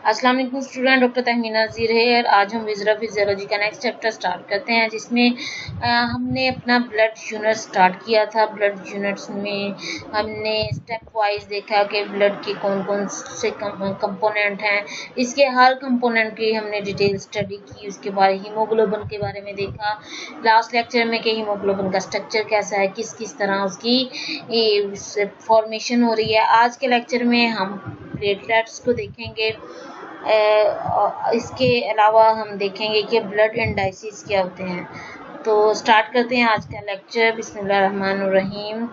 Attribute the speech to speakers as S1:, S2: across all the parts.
S1: अस्सलाम वालेकुम student, doctor Tahmina नज़ीर है और आज हम विज़रा फिजियोलॉजी का नेक्स्ट चैप्टर स्टार्ट करते हैं, जिसमें हमने अपना ब्लड यूनिट स्टार्ट किया था। ब्लड यूनिट्स में हमने स्टेप वाइज देखा कि ब्लड के कौन कौन से कंपोनेंट हैं। इसके हर कंपोनेंट की हमने डिटेल स्टडी की। उसके बाद हीमोग्लोबिन के बारे में देखा लास्ट लेक्चर में कि हीमोग्लोबिन का स्ट्रक्चर कैसा है, किस किस तरह उसकी फॉर्मेशन हो रही है। आज के लेक्चर में हम प्लेटलेट्स को देखेंगे। इसके अलावा हम देखेंगे कि ब्लड इंडाइसिस क्या होते हैं। तो स्टार्ट करते हैं आज का लेक्चर। बिस्मिल्लाहिर्रहमानिर्रहीम।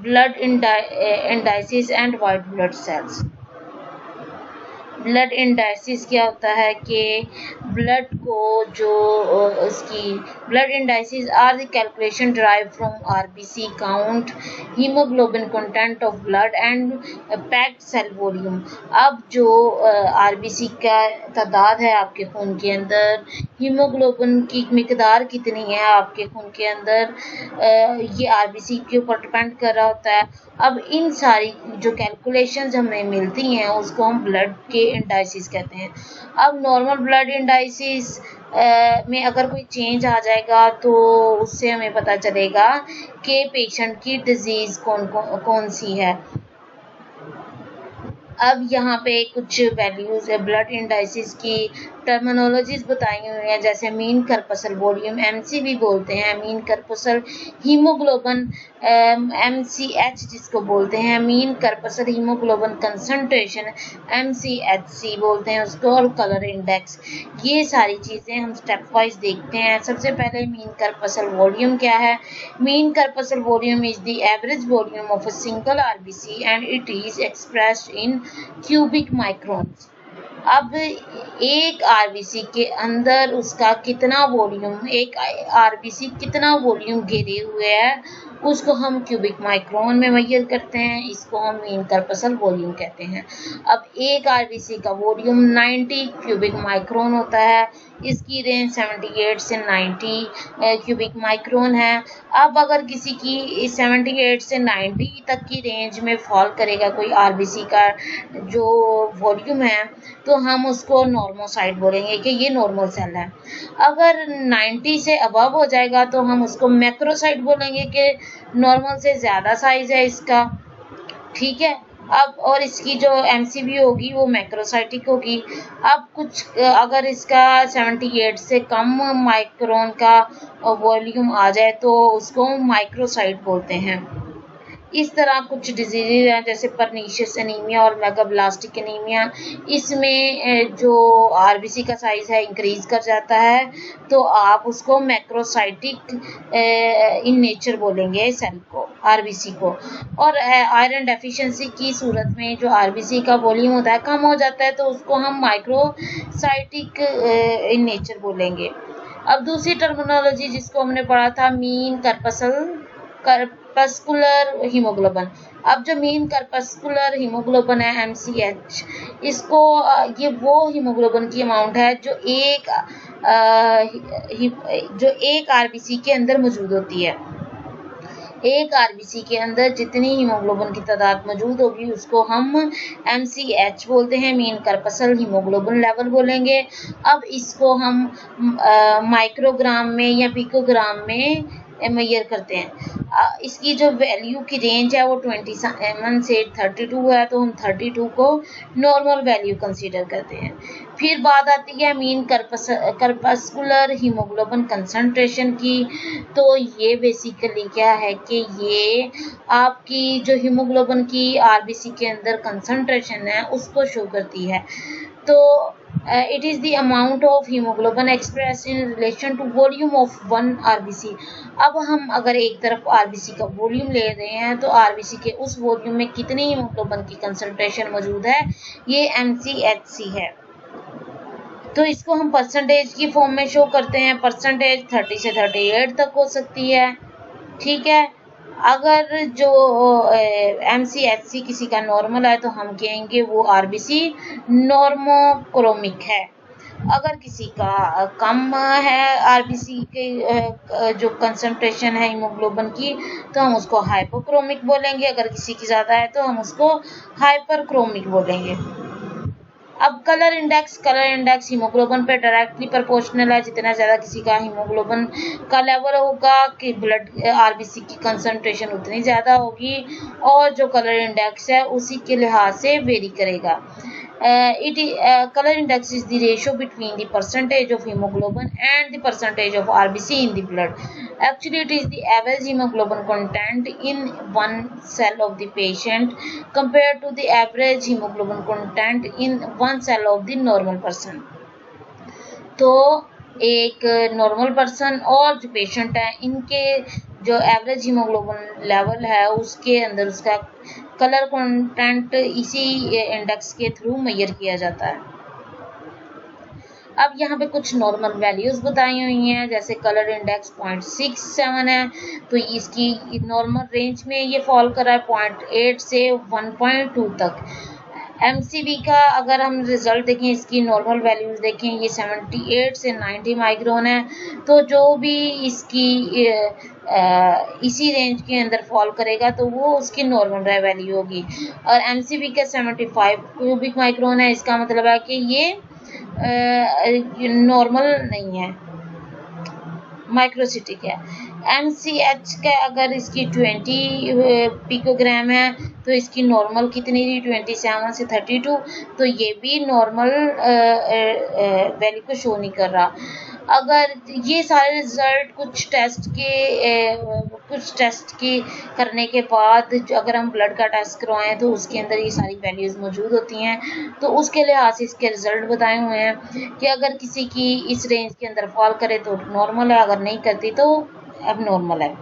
S1: Blood indices and white blood cells. Blood indices क्या होता है कि ब्लड को जो उसकी blood indices are the calculation derive from RBC count, haemoglobin content of blood and packed cell volume. अब जो आरबीसी का तादाद है आपके खून के अंदर, हीमोग्लोबिन की मिकदार कितनी है आपके खून के अंदर, ये आरबीसी के ऊपर डिपेंड कर रहा होता है। अब इन सारी जो कैलकुलेशंस हमें मिलती हैं उसको हम ब्लड के इंडाइसिस कहते हैं। अब नॉर्मल ब्लड इंडाइसिस में अगर कोई चेंज आ जाएगा तो उससे हमें पता चलेगा कि पेशेंट की डिजीज़ कौन सी है। अब यहाँ पे कुछ वैल्यूज़ है ब्लड इंडाइसिस की, टर्मिनोलॉजीज बताई हुई हैं, जैसे मीन करपसल वॉल्यूम एमसीवी बोलते हैं, मीन करपसल हीमोग्लोबिन एमसीएच जिसको बोलते हैं, मीन करपसल हीमोग्लोबिन कंसंट्रेशन एमसीएचसी बोलते हैं उसको, और कलर इंडेक्स। ये सारी चीज़ें हम स्टेप वाइज देखते हैं। सबसे पहले मीन करपसल वॉल्यूम क्या है। Mean corpuscular volume is the average volume of a single RBC and it is expressed in cubic microns. अब एक आरबीसी के अंदर उसका कितना वॉल्यूम, एक आरबीसी कितना वॉल्यूम घेरे हुए है, उसको हम क्यूबिक माइक्रोन में मेजर करते हैं। इसको हम मीन करपसल वॉल्यूम कहते हैं। अब एक आरबीसी का वॉल्यूम 90 क्यूबिक माइक्रोन होता है। इसकी रेंज 78 से 90 क्यूबिक माइक्रोन है। अब अगर किसी की 78 से 90 तक की रेंज में फॉल करेगा कोई आरबीसी का जो वॉल्यूम है, तो हम उसको नॉर्मोसाइट बोलेंगे कि ये नॉर्मल सेल है। अगर 90 से अबव हो जाएगा तो हम उसको मैक्रोसाइट बोलेंगे कि नॉर्मल से ज़्यादा साइज है इसका। ठीक है। अब और इसकी जो एमसीवी होगी वो मैक्रोसाइटिक होगी। अब कुछ अगर इसका 78 से कम माइक्रोन का वॉल्यूम आ जाए तो उसको माइक्रोसाइट बोलते हैं। इस तरह कुछ डिजीज़ हैं जैसे परनीशियस एनीमिया और मेगाब्लास्टिक एनीमिया। इसमें जो आरबीसी का साइज है इंक्रीज कर जाता है, तो आप उसको मैक्रोसाइटिक इन नेचर बोलेंगे सेल को, आरबीसी को। और आयरन डेफिशिएंसी की सूरत में जो आरबीसी का वॉल्यूम होता है कम हो जाता है, तो उसको हम माइक्रोसाइटिक इन नेचर बोलेंगे। अब दूसरी टर्मिनोलॉजी जिसको हमने पढ़ा था मीन करपस्कुलर हीमोग्लोबिन। अब जो मीन करपस्कुलर हीमोग्लोबिन है एमसीएच, इसको ये वो हीमोग्लोबिन की अमाउंट है जो एक आरबीसी के अंदर मौजूद होती है। एक आरबीसी के अंदर जितनी हीमोग्लोबिन की तादाद मौजूद होगी उसको हम एमसीएच बोलते हैं, मीन करपसल हीमोग्लोबिन लेवल बोलेंगे। अब इसको हम माइक्रोग्राम में या पिकोग्राम में मेजर करते हैं। इसकी जो वैल्यू की रेंज है वो 27 से 32 है, तो हम 32 को नॉर्मल वैल्यू कंसीडर करते हैं। फिर बात आती है मीन करपस्कुलर हीमोग्लोबिन कंसंट्रेशन की। तो ये बेसिकली क्या है कि ये आपकी जो हीमोग्लोबिन की आरबीसी के अंदर कंसंट्रेशन है उसको शो करती है। तो it is the amount of hemoglobin expressed in relation to volume of one RBC। अब हम अगर एक तरफ आरबीसी का वॉल्यूम ले रहे हैं तो आरबीसी के उस वॉल्यूम में कितनी हीमोग्लोबिन की कंसंट्रेशन मौजूद है, ये एमसीएचसी है। तो इसको हम परसेंटेज की फॉर्म में शो करते हैं। परसेंटेज 30 से 38 तक हो सकती है। ठीक है। अगर जो एमसीएचसी किसी का नॉर्मल है तो हम कहेंगे वो आरबीसी नॉर्मोक्रोमिक है। अगर किसी का कम है आरबीसी के जो कंसंट्रेशन है हीमोग्लोबिन की, तो हम उसको हाइपोक्रोमिक बोलेंगे। अगर किसी की ज़्यादा है तो हम उसको हाइपरक्रोमिक बोलेंगे। अब कलर इंडेक्स हीमोग्लोबिन पे डायरेक्टली प्रोपोर्शनल है। जितना ज़्यादा किसी का हीमोग्लोबिन का लेवल होगा कि ब्लड आरबीसी की कंसंट्रेशन उतनी ज़्यादा होगी, और जो कलर इंडेक्स है उसी के लिहाज से वेरी करेगा। Color index is the ratio between the percentage of hemoglobin and the percentage of RBC in the blood. Actually, it is the average hemoglobin content in one cell of the patient compared to the average hemoglobin content in one cell of the normal person. तो एक normal person और जो patient है, इनके जो average haemoglobin level है उसके अंदर उसका कलर कंटेंट इसी इंडेक्स के थ्रू मेजर किया जाता है। अब यहाँ पे कुछ नॉर्मल वैल्यूज बताई हुई हैं, जैसे कलर इंडेक्स 0.67 है, तो इसकी नॉर्मल रेंज में ये फॉल कर रहा है 0.8 से 1.2 तक। एमसीवी का अगर हम रिजल्ट देखें, इसकी नॉर्मल वैल्यूज देखें, ये 78 से 90 माइक्रोन है, तो जो भी इसकी इसी रेंज के अंदर फॉल करेगा तो वो उसकी नॉर्मल वैल्यू होगी। और एमसीवी का 75 क्यूबिक माइक्रोन है, इसका मतलब है कि ये नॉर्मल नहीं है, माइक्रोसिटिक है। MCH का अगर इसकी 20 पिकोग्राम है तो इसकी नॉर्मल कितनी थी 27 से 32, तो ये भी नॉर्मल वैल्यू को शो नहीं कर रहा। अगर ये सारे रिजल्ट कुछ टेस्ट के करने के बाद अगर हम ब्लड का टेस्ट करवाएं तो उसके अंदर ये सारी वैल्यूज मौजूद होती हैं, तो उसके लिहाज से इसके रिजल्ट बताए हुए हैं कि अगर किसी की इस रेंज के अंदर फॉल करे तो नॉर्मल है, अगर नहीं करती तो अब नॉर्मल है।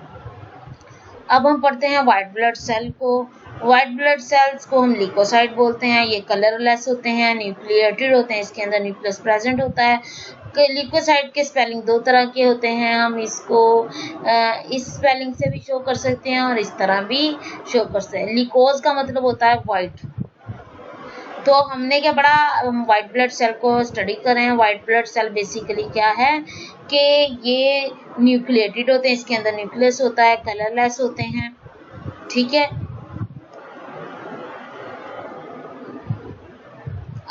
S1: अब हम पढ़ते हैं वाइट ब्लड सेल को। वाइट ब्लड सेल्स को हम ल्यूकोसाइट बोलते हैं। ये कलरलेस होते हैं, न्यूक्लिएटेड होते हैं, इसके अंदर न्यूक्लियस प्रेजेंट होता है। ल्यूकोसाइट के स्पेलिंग दो तरह के होते हैं, हम इसको इस स्पेलिंग से भी शो कर सकते हैं और इस तरह भी शो कर सकते हैं। ल्यूकोज का मतलब होता है वाइट। तो हमने क्या पढ़ा, हम वाइट ब्लड सेल को स्टडी कर रहे हैं। वाइट ब्लड सेल बेसिकली क्या है कि ये न्यूक्लिएटेड होते हैं, इसके अंदर न्यूक्लियस होता है, कलरलेस होते हैं, ठीक है।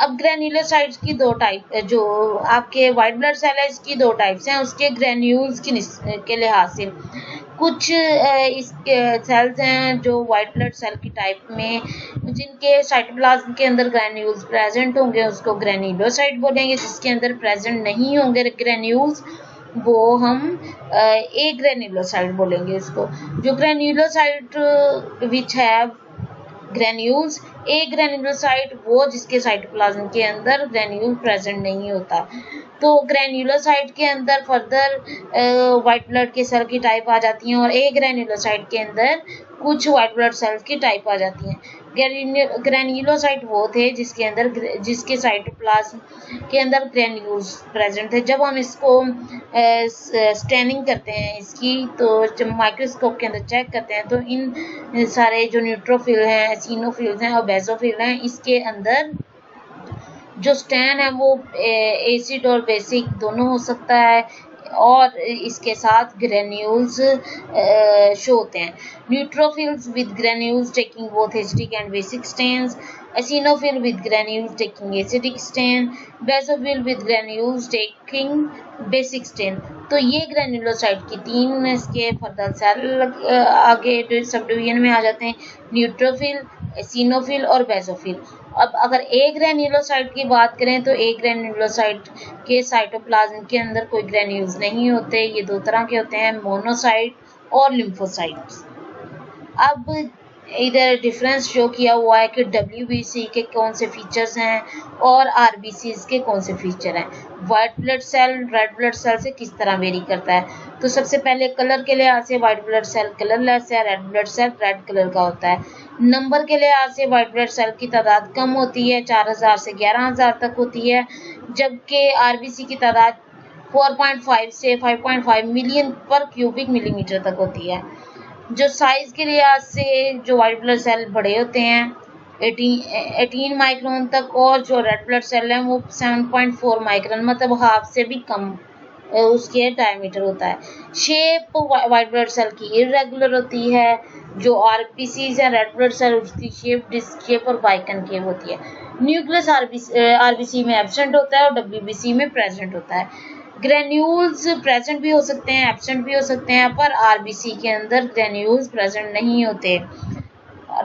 S1: अब ग्रेन्युलोसाइट्स की दो टाइप, जो आपके वाइट ब्लड सेल है इसकी दो टाइप्स हैं उसके ग्रेन्यूल्स के लिहाज से। कुछ इसके सेल्स हैं जो वाइट ब्लड सेल की टाइप में जिनके साइटोप्लाज्म के अंदर ग्रेन्यूल्स प्रेजेंट होंगे उसको ग्रेन्युलोसाइट बोलेंगे। जिसके अंदर प्रेजेंट नहीं होंगे ग्रेन्यूल्स वो हम ए ग्रेन्युलोसाइट बोलेंगे उसको। जो ग्रेन्युलोसाइट विच है ग्रेन्यूल्स, ए ग्रेन्युलोसाइट वो जिसके साइटोप्लाज्म के अंदर ग्रेन्यूल प्रेजेंट नहीं होता। तो ग्रेन्युलोसाइट के अंदर फर्दर वाइट ब्लड के सेल की टाइप आ जाती हैं और ए ग्रेन्युलोसाइट के अंदर कुछ वाइट ब्लड सेल्स की टाइप आ जाती हैं। ग्रेन्युलोसाइट वो थे जिसके साइटोप्लाज्म के अंदर ग्रेन्यूल्स प्रेजेंट थे। जब हम इसको स्टैनिंग करते हैं इसकी, तो जब माइक्रोस्कोप के अंदर चेक करते हैं तो इन सारे जो न्यूट्रोफिल हैं, एसिनोफिल्स हैं और बेसोफिल हैं, इसके अंदर जो स्टैन है वो एसिड और बेसिक दोनों हो सकता है और इसके साथ ग्रेन्यूल्स शो होते हैं। Neutrophils with granules taking both acidic and basic stains, eosinophil with granules taking acidic stain, basophil with granules taking basic stain. तो ये ग्रेन्युलोसाइट की तीन इसके फर्दर सेल आगे सब डिवीजन में आ जाते हैं, न्यूट्रोफिल, एसिनोफिल और बेसोफिल। अब अगर ए ग्रेन्युलोसाइट की बात करें तो ए ग्रेन्युलोसाइट के साइटोप्लाज्म के अंदर कोई ग्रेन्यूल्स नहीं होते। ये दो तरह के होते हैं, मोनोसाइट और लिम्फोसाइट्स। अब इधर डिफरेंस शो किया हुआ है कि WBC के कौन से फीचर्स हैं और RBCs के कौन से फीचर हैं। White blood cell red blood cell से किस तरह वेरी करता है। तो सबसे पहले कलर के लिहाज से वाइट ब्लड सेल कलरलेस है, red blood cell red colour का होता है। नंबर के लिहाज से वाइट ब्लड सेल की तादाद कम होती है, 4000 से 11000 तक होती है, जबकि RBC की तादाद 4.5 से 5.5 मिलियन पर क्यूबिक मिलीमीटर तक होती है। जो साइज के लिहाज से जो वाइट ब्लड सेल बड़े होते हैं 18 माइक्रोन तक, और जो रेड ब्लड सेल है वो 7.4 माइक्रोन मतलब हाफ से भी कम उसके डायमीटर होता है। शेप वाइट ब्लड सेल की इरेगुलर होती है। जो आरबीसीज है रेड ब्लड सेल, उसकी शेप डिस्क शेप और बाइकनकेव होती है। न्यूक्लियस आरबीसी में एब्सेंट होता है और डब्ल्यूबीसी में प्रेजेंट होता है। ग्रेन्यूल्स प्रेजेंट भी हो सकते हैं, एब्सेंट भी हो सकते हैं, पर आरबीसी के अंदर ग्रेन्यूल्स प्रेजेंट नहीं होते।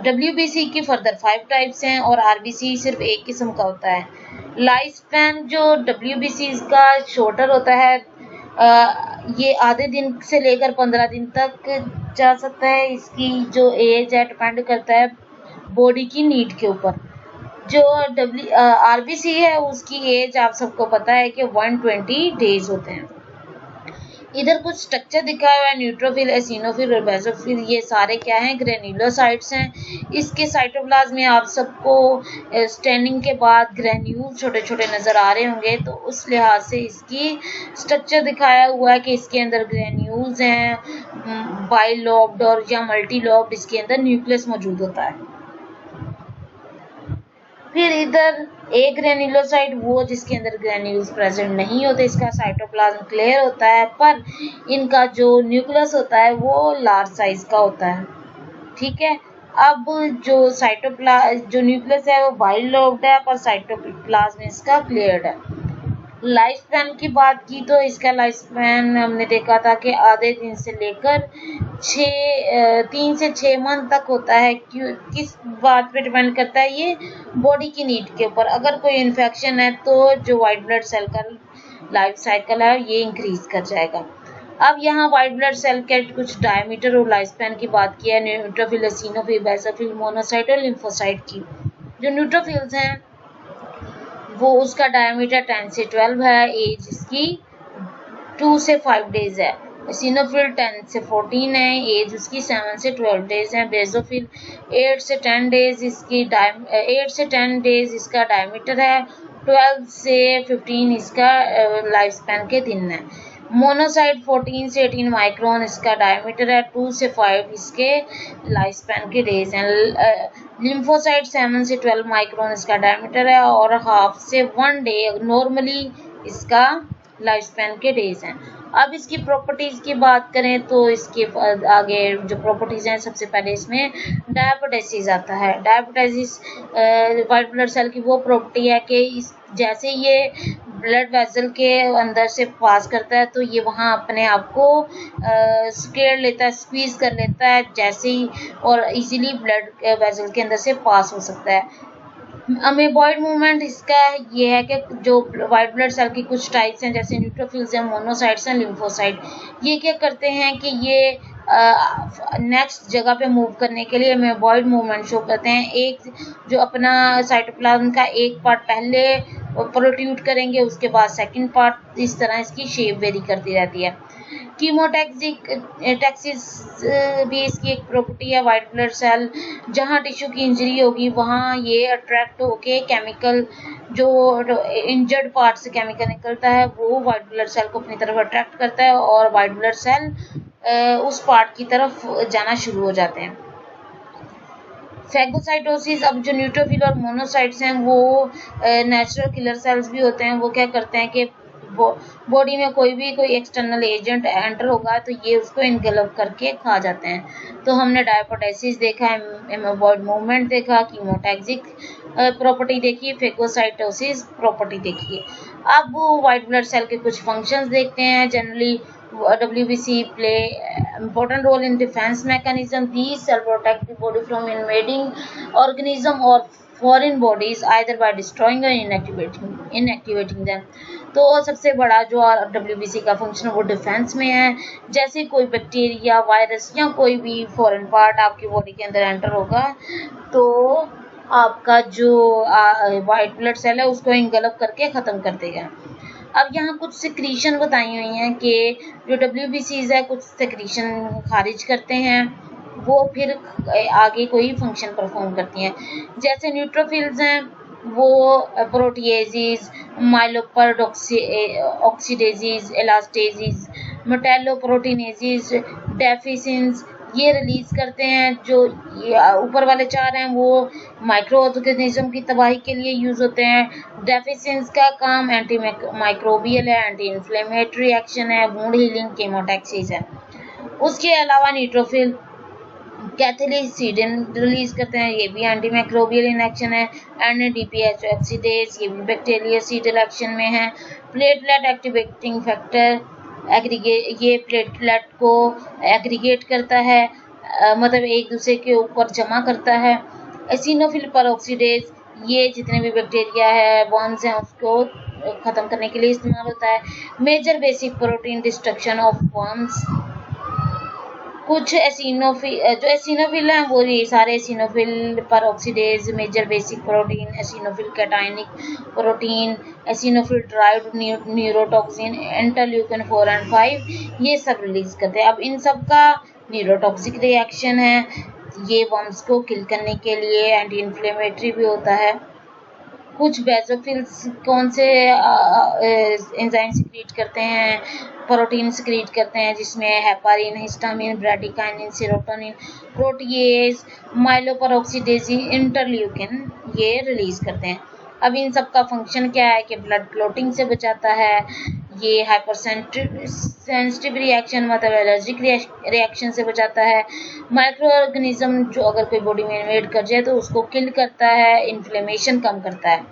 S1: डब्ल्यूबीसी की फर्दर 5 टाइप्स हैं और आरबीसी सिर्फ एक किस्म का होता है। लाइफ स्पैन जो डब्ल्यूबीसी का शॉर्टर होता है, ये आधे दिन से लेकर 15 दिन तक जा सकता है। इसकी जो एज है डिपेंड करता है बॉडी की नीड के ऊपर। जो आरबीसी है उसकी एज आप सबको पता है कि 120 डेज होते हैं। इधर कुछ स्ट्रक्चर दिखाया हुआ है, न्यूट्रोफिल, एसिनोफिल और बेसोफिल, ये सारे क्या हैं, ग्रेन्युलोसाइट्स हैं। इसके साइटोप्लाज्म में आप सबको स्टैंडिंग के बाद ग्रेन्यूल छोटे छोटे नजर आ रहे होंगे, तो उस लिहाज से इसकी स्ट्रक्चर दिखाया हुआ है कि इसके अंदर ग्रेन्यूल्स हैं, बाइलोब्ड और या मल्टीलोब्ड इसके अंदर न्यूक्लियस मौजूद होता है। फिर इधर एक ग्रेन्युलोसाइट वो जिसके अंदर ग्रेन्यूल्स प्रेजेंट नहीं होते, इसका साइटोप्लाज्म क्लियर होता है, पर इनका जो न्यूक्लियस होता है वो लार्ज साइज का होता है। ठीक है, अब जो जो न्यूक्लियस है वो बाइलोब्ड है, पर साइटोप्लाज्म इसका क्लियर्ड है। लाइफ स्पैन की बात की तो इसका लाइफ स्पैन हमने देखा था कि आधे दिन से लेकर 3 से 6 मंथ तक होता है। किस बात पे डिपेंड करता है, ये बॉडी की नीड के ऊपर। अगर कोई इन्फेक्शन है तो जो वाइट ब्लड सेल का लाइफ साइकिल है ये इंक्रीज कर जाएगा। अब यहाँ वाइट ब्लड सेल के कुछ डायमीटर और लाइफ स्पैन की बात की है, न्यूट्रोफिल, एसिनोफिल, बेसोफिल, मोनोसाइट और लिम्फोसाइट की। जो न्यूट्रोफिल्स हैं वो उसका डायमीटर 10 से 12 है, एज इसकी 2 से 5 डेज है। एसिनोफिल 10 से 14 है, एज उसकी 7 से 12 डेज है। बेसोफिल 8 से 10 डेज इसका डायमीटर है, 12 से 15 इसका लाइफ स्पैन के दिन है। मोनोसाइट 14 से 18 माइक्रोन इसका डायमीटर है, 2 से 5 इसके लाइफ स्पैन के डेज हैं। लिम्फोसाइट 7 से 12 माइक्रोन इसका डायमीटर है और हाफ से 1 डे नॉर्मली इसका लाइफ स्पैन के डेज हैं। अब इसकी प्रॉपर्टीज की बात करें तो इसके आगे जो प्रॉपर्टीज हैं, सबसे पहले इसमें डायपोटेसिस आता है। डायपोटेसिस वाइट ब्लड सेल की वो प्रॉपर्टी है कि जैसे ये ब्लड वेसल के अंदर से पास करता है तो ये वहाँ अपने आप को स्केयर लेता है, स्क्वीज कर लेता है जैसे ही, और इजीली ब्लड वेसल के अंदर से पास हो सकता है। अमेबॉइड मूवमेंट इसका ये है कि जो वाइट ब्लड सेल की कुछ टाइप्स हैं जैसे न्यूट्रोफिल्स हैं, मोनोसाइट्स हैं, लिम्फोसाइट, ये क्या करते हैं कि ये नेक्स्ट जगह पे मूव करने के लिए अमेबॉइड मूवमेंट शो करते हैं। एक जो अपना साइटोप्लाज्म का एक पार्ट पहले प्रोट्रूड करेंगे, उसके बाद सेकंड पार्ट, इस तरह इसकी शेप वेरी करती रहती है। कीमोटैक्सिस भी इसकी एक प्रॉपर्टी है। वाइट ब्लड सेल जहाँ टिश्यू की इंजरी होगी वहाँ ये अट्रैक्ट होके केमिकल, जो इंजर्ड पार्ट से केमिकल निकलता है वो वाइट ब्लड सेल को अपनी तरफ अट्रैक्ट करता है और वाइट ब्लड सेल उस पार्ट की तरफ जाना शुरू हो जाते हैं। फैगोसाइटोसिस, अब जो न्यूट्रोफिल और मोनोसाइट्स हैं वो नेचुरल किलर सेल्स भी होते हैं। वो क्या करते हैं कि बॉडी में कोई एक्सटर्नल एजेंट एंटर होगा तो ये उसको इनगल्फ करके खा जाते हैं। तो हमने डायपोटेसिस देखा, एमेबॉइड मूवमेंट देखा, कीमोटैक्सिक प्रॉपर्टी देखी, फैगोसाइटोसिस प्रॉपर्टी देखी। अब वाइट ब्लड सेल के कुछ फंक्शंस देखते हैं। Generally WBC play important role in defense mechanism. These cell protect the body from invading organism or foreign bodies either by destroying or inactivating them. तो सबसे बड़ा जो WBC का फंक्शन वो डिफेंस में है। जैसे कोई बैक्टीरिया, वायरस या कोई भी फॉरेन पार्ट आपकी बॉडी के अंदर एंटर होगा तो आपका जो वाइट ब्लड सेल है उसको इनगल्फ करके ख़त्म कर देगा। अब यहाँ कुछ सिक्रीशन बताई हुई हैं कि जो WBCs है कुछ सिक्रीशन खारिज करते हैं, वो फिर आगे कोई फंक्शन परफॉर्म करती हैं। जैसे न्यूट्रोफिल्स हैं वो प्रोटीएजेस, माइलोपर ऑक्सीडेजेस, एलास्टेजेस, मेटालोप्रोटीनेजेस, डेफिसिन्स, ये रिलीज करते हैं। जो ऊपर वाले 4 हैं वो माइक्रो ऑर्गेनिज्म की तबाही के लिए यूज होते हैं। डेफिसिएंस का काम एंटी माइक्रोबियल है, एंटी इन्फ्लेमेटरी एक्शन है, वुंड हीलिंग, केमोटैक्सिस है। उसके अलावा न्यूट्रोफिल कैथेलिसिडिन रिलीज करते हैं, ये भी एंटी माइक्रोबियल इनएक्शन है। NADPH ऑक्सीडेज, ये भी बैक्टीरियासीडल एक्शन में है। प्लेटलेट एक्टिवेटिंग फैक्टर, ये प्लेटलेट को एग्रीगेट करता है, मतलब एक दूसरे के ऊपर जमा करता है। एसिनोफिल परऑक्सीडेज, ये जितने भी बैक्टीरिया है, वर्म्स हैं, उसको खत्म करने के लिए इस्तेमाल होता है। Major basic protein destruction of worms, कुछ जो एसिनोफिल हैं वो ये सारे eosinophil peroxidase, major basic protein, eosinophil cationic protein, eosinophil derived neurotoxin, interleukin 4 और 5, ये सब रिलीज करते हैं। अब इन सब का न्यूरोटॉक्सिक रिएक्शन है, ये वर्म्स को किल करने के लिए एंटी इन्फ्लेमेटरी भी होता है। कुछ बेसोफिल्स कौन से एंजाइम सिक्रीट करते हैं, प्रोटीन सिक्रीट करते हैं, जिसमें heparin, histamine, bradykinin, serotonin, protease, myeloperoxidase, interleukin, ये रिलीज करते हैं। अब इन सब का फंक्शन क्या है कि ब्लड क्लॉटिंग से बचाता है, ये हाइपर सेंसिटिव रिएक्शन मतलब एलर्जिक रिएक्शन से बचाता है। माइक्रो ऑर्गेनिज्म जो अगर कोई बॉडी में इन्वेड कर जाए तो उसको किल करता है, इन्फ्लेमेशन कम करता है।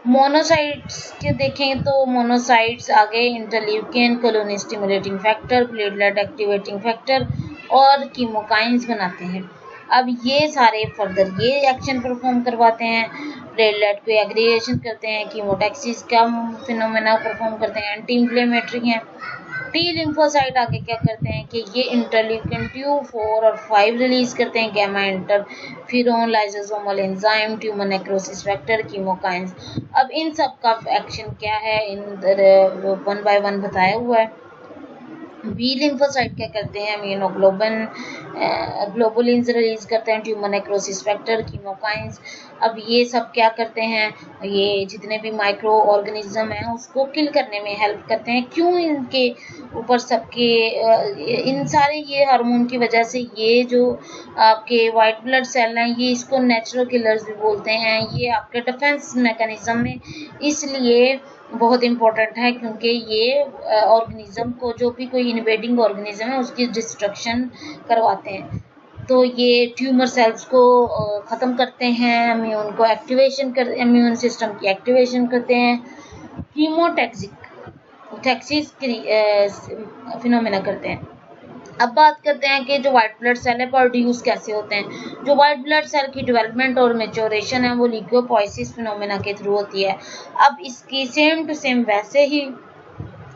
S1: मोनोसाइट्स के देखें तो मोनोसाइट्स आगे interleukin, colony stimulating factor, platelet activating factor और कीमोकाइंस बनाते हैं। अब ये सारे फर्दर ये एक्शन परफॉर्म करवाते हैं, प्लेटलेट को एग्रीगेशन करते हैं, कीमोटैक्सिस का फिनोमेना परफॉर्म करते हैं, एंटी इन्फ्लेमेटरी हैं। टी लिम्फोसाइट आगे क्या करते हैं कि ये इंटरल्यूकिन 2, 4 और 5 रिलीज करते हैं, gamma interferon, lysosomal enzyme, tumour necrosis factor, chemokines. अब इन सब का एक्शन क्या है, इन 1 बाय 1 बताया हुआ है। बी लिम्फोसाइट क्या करते हैं, इम्यूनोग्लोबिन ग्लोबुलिन्स रिलीज करते हैं, ट्यूमर नेक्रोसिस फैक्टर, कीमोकाइंस। अब ये सब क्या करते हैं, ये जितने भी माइक्रो ऑर्गेनिज्म हैं उसको किल करने में हेल्प करते हैं। क्यों, इनके ऊपर सबके इन सारे ये हार्मोन की वजह से ये जो आपके वाइट ब्लड सेल हैं ये इसको नेचुरल किलर्स भी बोलते हैं, ये आपके डिफेंस मैकेनिज्म में इसलिए बहुत इम्पोर्टेंट है क्योंकि ये ऑर्गेनिज्म को, जो भी कोई इन्वेडिंग ऑर्गेनिज्म है उसकी डिस्ट्रक्शन करवाते हैं। तो ये ट्यूमर सेल्स को ख़त्म करते हैं, इम्यून को एक्टिवेशन कर इम्यून सिस्टम की एक्टिवेशन करते हैं, कीमोटैक्सिस फिनोमेना करते हैं। अब बात करते हैं कि जो वाइट ब्लड सेल है प्रोड्यूस कैसे होते हैं। जो वाइट ब्लड सेल की डेवलपमेंट और मैच्योरेशन है वो ल्यूकोपोइसिस फिनोमेना के थ्रू होती है। अब इसकी सेम टू सेम वैसे ही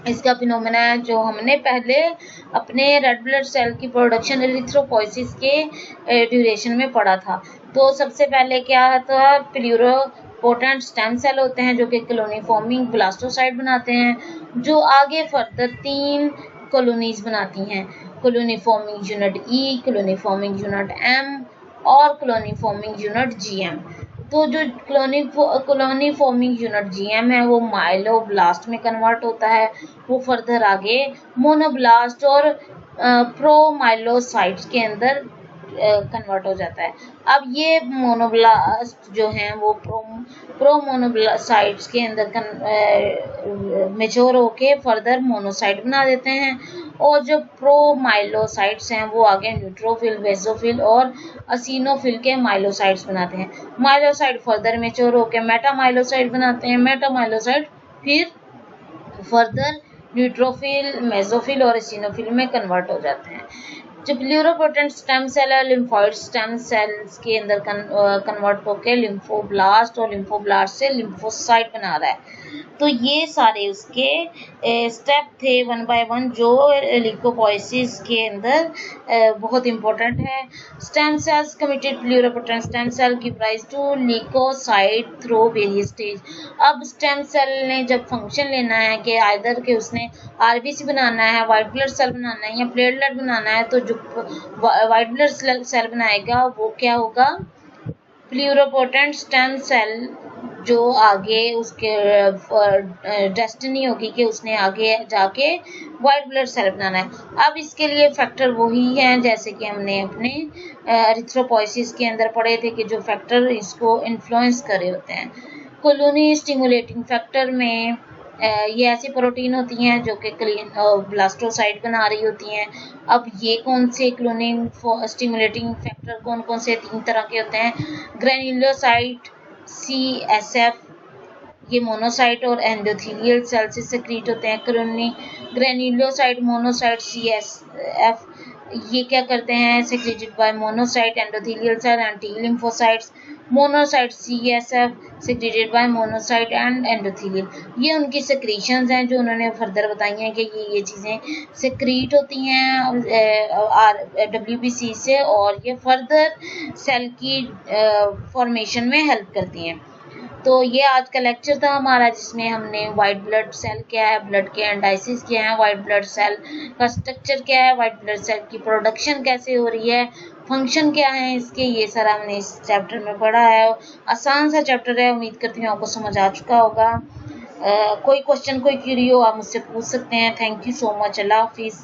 S1: इसका फिनोमेना है जो हमने पहले अपने रेड ब्लड सेल की प्रोडक्शन एरिथ्रोपोइसिस के ड्यूरेशन में पढ़ा था। तो सबसे पहले क्या था, प्लूरोपोटेंट स्टेम सेल होते हैं जो कि कॉलोनी फॉर्मिंग ब्लास्टोसाइट बनाते हैं, जो आगे फर्दर 3 कॉलोनीज बनाती हैं, colony forming unit E, colony forming unit M और कॉलोनी फॉर्मिंग यूनिट GM। तो जो कॉलोनी फॉर्मिंग यूनिट GM है वो माइलोब्लास्ट में कन्वर्ट होता है, वो फर्दर आगे मोनोब्लास्ट और प्रोमाइलोसाइट्स के अंदर कन्वर्ट हो जाता है। अब ये मोनोब्लास्ट जो हैं वो प्रोमोनोब्लासाइट्स के अंदर मेच्योर होके फर्दर मोनोसाइट बना देते हैं, और जो प्रोमाइलोसाइट्स हैं वो आगे न्यूट्रोफिल, बेसोफिल और असिनोफिल के माइलोसाइट्स बनाते हैं। माइलोसाइट फर्दर मेच्योर होके मेटामाइलोसाइट बनाते हैं, मेटामाइलोसाइट फिर फर्दर न्यूट्रोफिल, मेसोफिल और असिनोफिल में कन्वर्ट हो जाते हैं। जो प्लूरोपोटेंट स्टेम सेल है लिम्फोइड स्टेम सेल्स के अंदर कन्वर्ट होकर लिम्फोब्लास्ट और लिम्फोब्लास्ट से लिम्फोसाइट बना रहा है। तो ये सारे उसके स्टेप थे 1 बाय 1 जो ल्यूकोपोइसिस के अंदर बहुत इंपॉर्टेंट है। Stem cells committed pluripotent stem cell give rise to leukocyte through various stage. अब स्टेम सेल ने जब फंक्शन लेना है कि आइदर के उसने आरबीसी बनाना है, वाइट ब्लड सेल बनाना है या प्लेटलेट बनाना है, तो जो वाइट ब्लड सेल बनाएगा वो क्या होगा, प्लूरोपोटेंट स्टेम सेल जो आगे उसके डेस्टिनी होगी कि उसने आगे जाके वाइट ब्लड सेल बनाना है। अब इसके लिए फैक्टर वही हैं जैसे कि हमने अपने एरिथ्रोपोइसिस के अंदर पढ़े थे कि जो फैक्टर इसको इन्फ्लुएंस कर रहे होते हैं। कॉलोनी स्टिमुलेटिंग फैक्टर में ये ऐसी प्रोटीन होती हैं जो कि ब्लास्टोसाइट बना रही होती हैं। अब ये कौन से क्लोनिंग स्टिमुलेटिंग फैक्टर कौन कौन से 3 तरह के होते हैं? ग्रेन्युलोसाइट, CSF, ये मोनोसाइट और एंडोथेलियल सेल से सेक्रीट होते हैं। ग्रेन्युलोसाइट, मोनोसाइट, CSF ये क्या करते हैं? Secreted by monocyte endothelial cell and T lymphocytes। Monocyte CSF secreted by monocyte and endothelial. ये उनकी सेक्रीशंस हैं जो उन्होंने फर्दर बताई हैं कि ये चीज़ें सेक्रीट होती हैं WBC से और ये फर्दर सेल की फॉर्मेशन में हेल्प करती हैं। तो ये आज का लेक्चर था हमारा जिसमें हमने वाइट ब्लड सेल क्या है, ब्लड के एंडाइसिस क्या है, वाइट ब्लड सेल का स्ट्रक्चर क्या है, वाइट ब्लड सेल की प्रोडक्शन कैसे हो रही है, फंक्शन क्या है इसके, ये सारा हमने इस चैप्टर में पढ़ा है। आसान सा चैप्टर है, उम्मीद करती हूँ आपको समझ आ चुका होगा। कोई क्वेश्चन कोई क्यूरी हो आप मुझसे पूछ सकते हैं। Thank you so much. अल्लाह हाफिज़।